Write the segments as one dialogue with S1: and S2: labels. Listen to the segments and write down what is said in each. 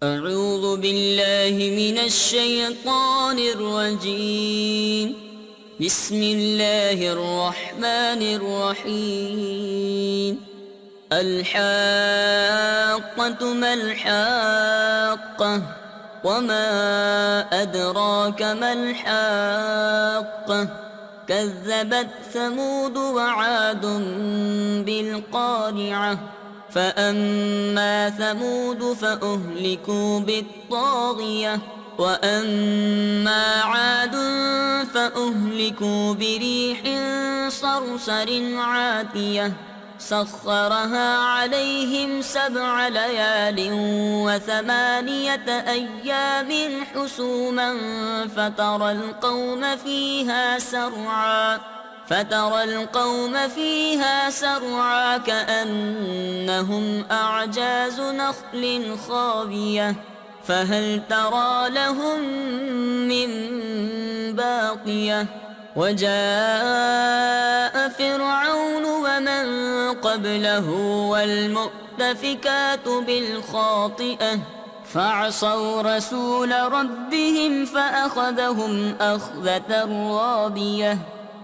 S1: أعوذ بالله من الشيطان الرجيم. بسم الله الرحمن الرحيم. الحاقة ما الحاقة وما أدراك ما الحاقة كذبت ثمود وعاد بالقارعة فأما ثمود فأهلكوا بالطاغية وأما عاد فأهلكوا بريح صرصر عاتية سخرها عليهم 7 ليال و8 أيام حسوما فترى القوم فيها سرعا كأنهم أعجاز نخل خاوية فهل ترى لهم من باقية وجاء فرعون ومن قبله والمؤتفكات بالخاطئة فعصوا رسول ربهم فأخذهم أخذة رابية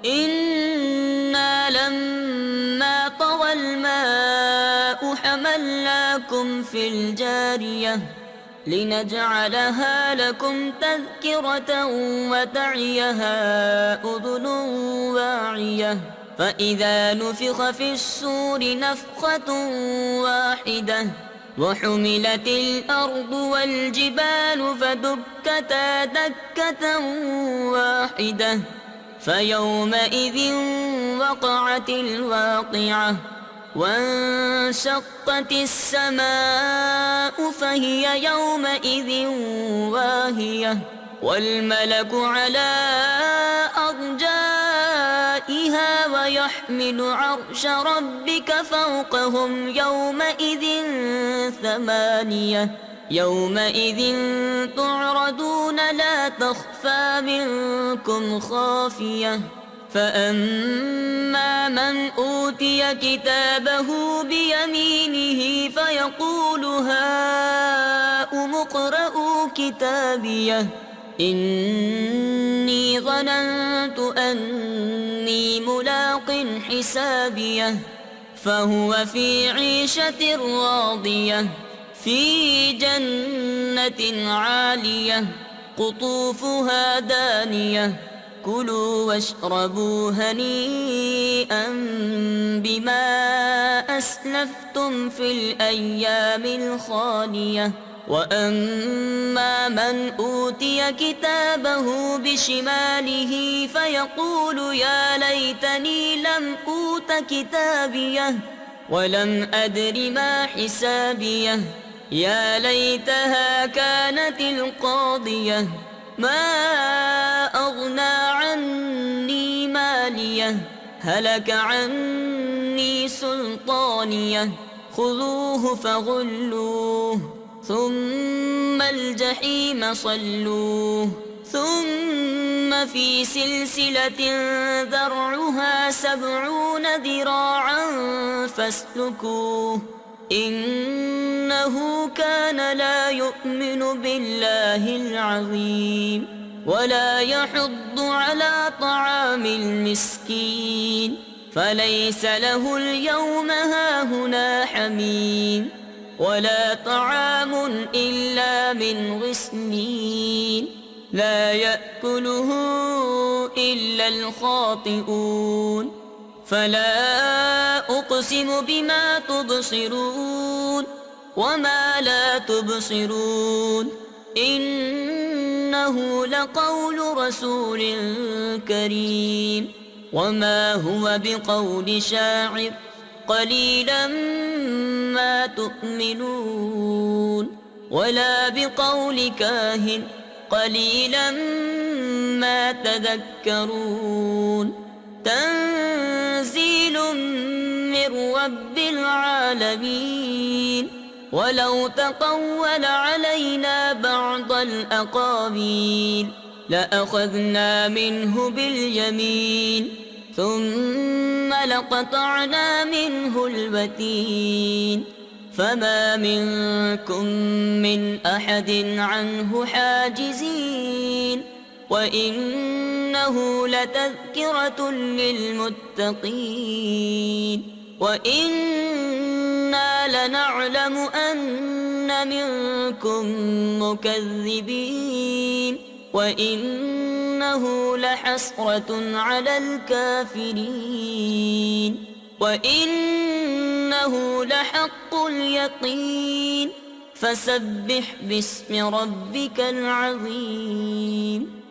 S1: إنا لما طغى الماء حملناكم في الجارية لنجعلها لكم تذكرة وتعيها أذن واعية فإذا نفخ في الصور نفخة واحدة وحملت الأرض والجبال فدكتا دكة واحدة فيومئذ وقعت الواقعة وانشقت السماء فهي يومئذ واهية والملك على أرجائها ويحمل عرش ربك فوقهم يومئذ 8 يومئذ تعرضون لا تخفى منكم خافية فأما من أوتي كتابه بيمينه فيقول هاؤم اقرءوا كتابيه إني ظننت أني ملاق حسابيه فهو في عيشة راضية في جنة عالية قطوفها دانية كلوا واشربوا هنيئا بما أسلفتم في الأيام الخالية وأما من أوتي كتابه بشماله فيقول يا ليتني لم أوت كتابيه ولم أدر ما حسابيه يا ليتها كانت القاضية ما أغنى عني ماليه هلك عني سلطانيه خذوه فغلوه ثم الجحيم صلوه ثم في سلسلة ذرعها 70 ذراعا فاسلكوه إنه كان لا يؤمن بالله العظيم ولا يحض على طعام المسكين فليس له اليوم هاهنا حميم ولا طعام إلا من غسلين لا يأكله إلا الخاطئون فلا أقسم بما تبصرون وما لا تبصرون إنه لقول رسول كريم وما هو بقول شاعر قليلا ما تؤمنون ولا بقول كاهن قليلا ما تذكرون تنزيل من رب العالمين ولو تقول علينا بعض الأقاويل لأخذنا منه باليمين ثم لقطعنا منه الوتين فما منكم من أحد عنه حاجزين وإنه لتذكرة للمتقين وإنا لنعلم أن منكم مكذبين وإنه لحسرة على الكافرين وإنه لحق اليقين فسبح باسم ربك العظيم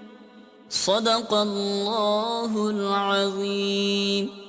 S1: صدق الله العظيم.